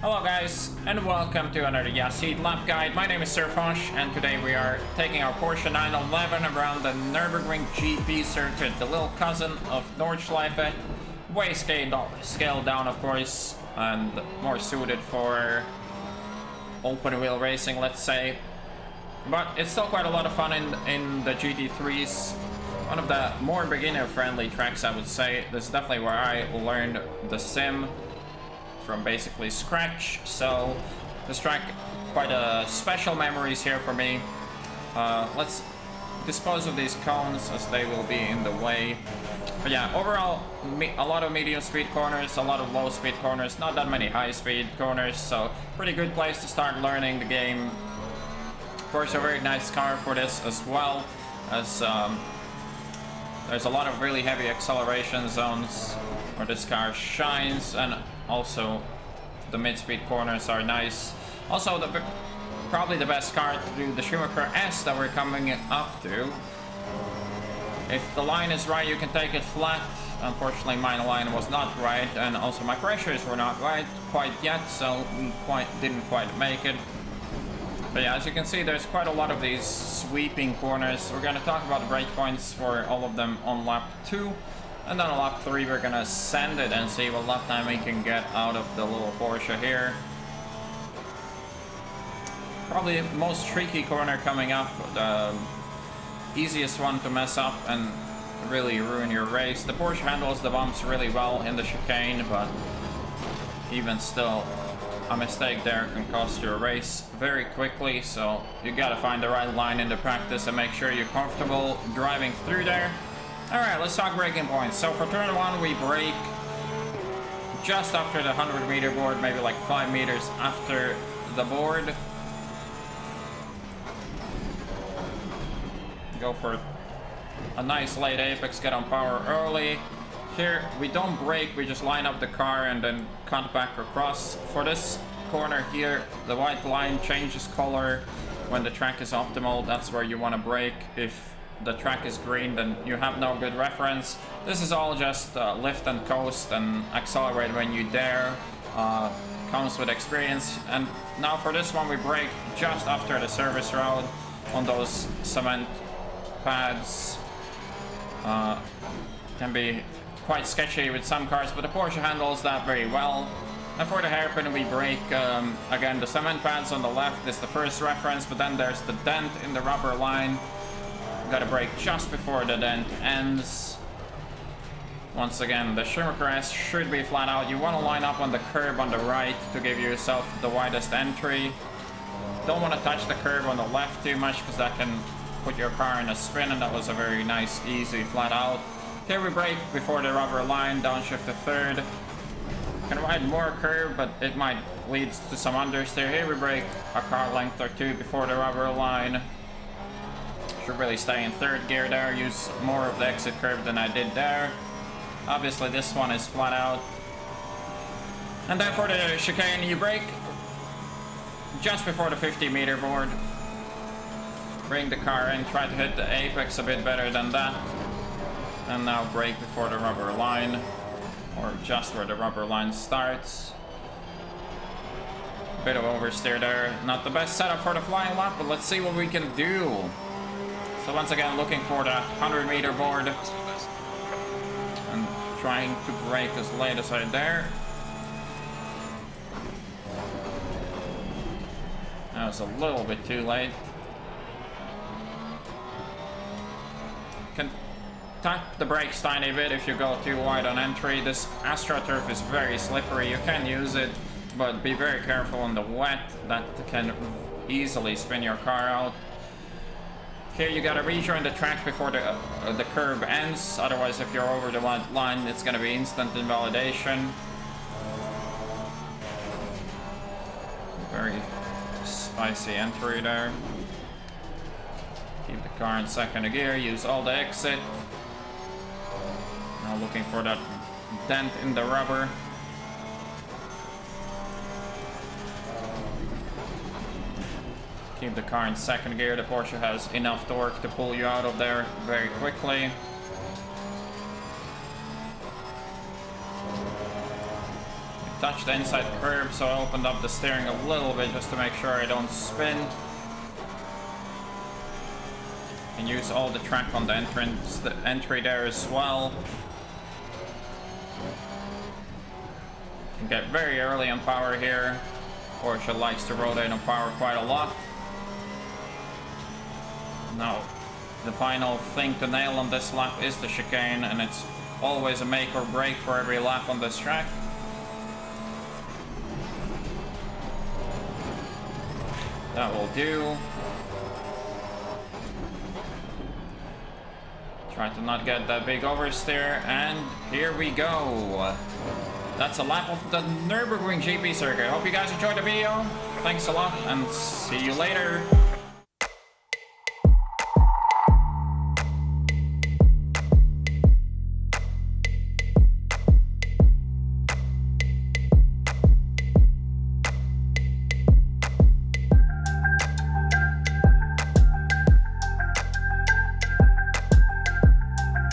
Hello guys, and welcome to another Yassid lap guide. My name is Sir Foch, and today we are taking our Porsche 911 around the Nurburgring GP circuit, the little cousin of Nordschleife. Way scaled down, of course, and more suited for open wheel racing, let's say. But it's still quite a lot of fun in the GT3s. One of the more beginner-friendly tracks, I would say. This is definitely where I learned the sim from basically scratch, so this track quite a special memories here for me. Let's dispose of these cones as they will be in the way. But yeah, overall a lot of medium speed corners, a lot of low speed corners, not that many high speed corners, so pretty good place to start learning the game. Porsche, a very nice car for this as well, as there's a lot of really heavy acceleration zones where this car shines, and also the mid-speed corners are nice. Also, probably the best car to do the Schumacher S that we're coming up to. If the line is right, you can take it flat. Unfortunately, my line was not right, and also my pressures were not right quite yet, so we didn't quite make it. But yeah, as you can see, there's quite a lot of these sweeping corners. We're gonna talk about the breakpoints for all of them on lap 2. And then on lap 3, we're gonna send it and see what lap time we can get out of the little Porsche here. Probably the most tricky corner coming up, the easiest one to mess up and really ruin your race. The Porsche handles the bumps really well in the chicane, but even still, a mistake there can cost you a race very quickly, so you gotta find the right line in the practice and make sure you're comfortable driving through there. Alright, let's talk braking points. So for turn 1, we brake just after the 100-meter board, maybe like 5 meters after the board. Go for a nice late apex, get on power early. Here, we don't brake, we just line up the car and then cut back across. For this corner here, the white line changes color when the track is optimal. That's where you want to brake. If the track is green, then you have no good reference. This is all just lift and coast and accelerate when you dare. Comes with experience. And now for this one, we brake just after the service road on those cement pads. Can be quite sketchy with some cars, but the Porsche handles that very well. And for the hairpin, we brake, again, the cement pads on the left is the first reference, but then there's the dent in the rubber line. Gotta brake just before the dent ends. Once again, the Schumacher S should be flat out. You want to line up on the curb on the right to give yourself the widest entry. Don't want to touch the curb on the left too much, because that can put your car in a spin, and that was a very nice, easy flat out. Here we brake before the rubber line, downshift to third. Can ride more curb, but it might lead to some understeer. Here we brake a car length or two before the rubber line. Should really stay in third gear there, use more of the exit curve than I did there. Obviously this one is flat out. And then for the chicane, you brake just before the 50-meter board. Bring the car in, try to hit the apex a bit better than that. And now brake before the rubber line, or just where the rubber line starts. Bit of oversteer there. Not the best setup for the flying lap, but let's see what we can do. So once again, looking for that 100-meter board and trying to brake as late as I dare. That was a little bit too late. Can tap the brakes tiny bit if you go too wide on entry. This AstroTurf is very slippery. You can use it, but be very careful on the wet. That can easily spin your car out. Here you gotta rejoin the track before the curb ends. Otherwise, if you're over the line, it's gonna be instant invalidation. Very spicy entry there. Keep the car in second gear, use all the exit. Now looking for that dent in the rubber. Keep the car in second gear. The Porsche has enough torque to pull you out of there very quickly. watch the inside curb, so I opened up the steering a little bit just to make sure I don't spin. And use all the track on the entry there as well. Can get very early on power here. Porsche likes to rotate on power quite a lot. Now, the final thing to nail on this lap is the chicane, and it's always a make or break for every lap on this track. That will do. Try to not get that big oversteer, and here we go. That's a lap of the Nurburgring GP circuit. Hope you guys enjoyed the video. Thanks a lot, and see you later.